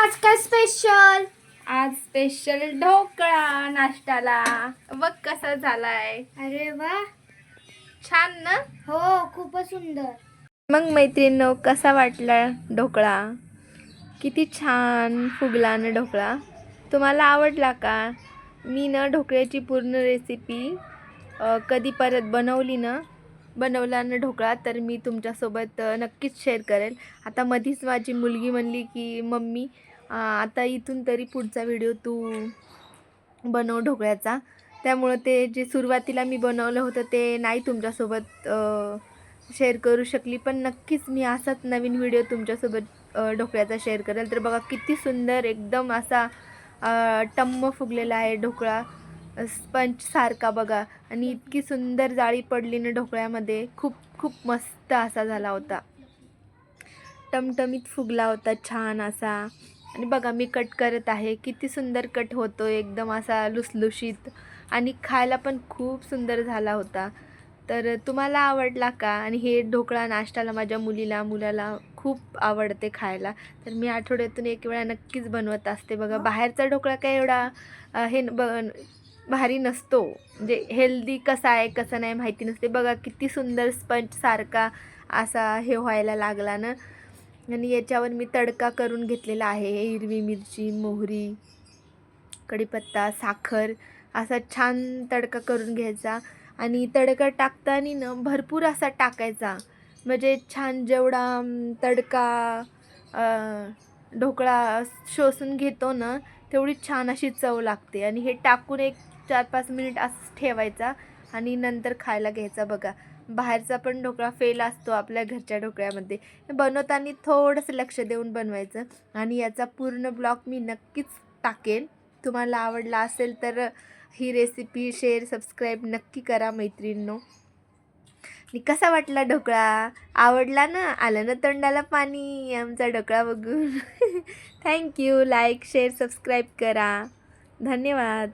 आज काय स्पेशल? आज स्पेशल ढोकळा नाश्त्याला. बघ कसा झालाय. अरे वा, छान ना. हो खूपच सुंदर. मग मैत्रिणींनो, कसा वाटला ढोकळा? किती छान फुगला ना ढोकळा. तुम्हाला आवडला का? मी ना ढोकळ्याची पूर्ण रेसिपी कधी परत बनवला ना ढोकळा तर मी तुमच्यासोबत नक्कीच शेअर करेल. आता मधीच माझी मुलगी म्हणली की मम्मी आता इथून तरी पुढचा व्हिडिओ तू बनव ढोकळ्याचा. त्यामुळं ते जे सुरुवातीला मी बनवलं होतं ते नाही तुमच्यासोबत शेअर करू शकली, पण नक्कीच मी असाच नवीन व्हिडिओ तुमच्यासोबत ढोकळ्याचा शेअर करेल. तर बघा किती सुंदर एकदम असा टम्म फुगलेला आहे ढोकळा, स्पंजसारखा बघा. आणि इतकी सुंदर जाळी पडली ना ढोकळ्यामध्ये, खूप खूप मस्त असा झाला होता. टमटमीत फुगला होता छान असा. आणि बघा मी कट करत आहे, किती सुंदर कट होतो, एकदम असा लुसलुशीत आणि खायला पण खूप सुंदर झाला होता. तर तुम्हाला आवडला का? आणि हे ढोकळा नाश्त्याला माझ्या मुलाला खूप आवडते खायला. तर मी आठवड्यातून एक वेळा नक्कीच बनवत असते. बघा बाहेरचा ढोकळा काय एवढा भारी नसतो, म्हणजे हेल्दी कसा आहे कसं नाही माहिती नसते. बघा किती सुंदर स्पंजसारखा असा हे व्हायला लागला ना. आणि याच्यावर मी तडका करून घेतलेला आहे. हिरवी मिरची, मोहरी, कढीपत्ता, साखर असा छान तडका करून घ्यायचा. आणि तडका टाकताना ना भरपूर असा टाकायचा, म्हणजे छान जेवढा तडका ढोकळा शोषून घेतो ना तेवढी छान अशी चव लागते. आणि हे टाकून एक 4-5 मिनिट असंच ठेवायचा आणि नंतर खायला घ्यायचा. बघा बाहेरचा पण ढोकळा फेल असतो आपल्या घरच्या ढोकळ्यामध्ये. बनवताना थोडंसं लक्ष देऊन बनवायचं. आणि याचा पूर्ण ब्लॉग मी नक्कीच टाकेन. तुम्हाला आवडला असेल तर ही रेसिपी शेअर सबस्क्राईब नक्की करा मैत्रिणींनो. आणि कसा वाटला ढोकळा? आवडला ना? आलं ना तोंडाला पाणी आमचा ढोकळा बघून. थँक्यू. लाईक शेअर सबस्क्राईब करा. धन्यवाद.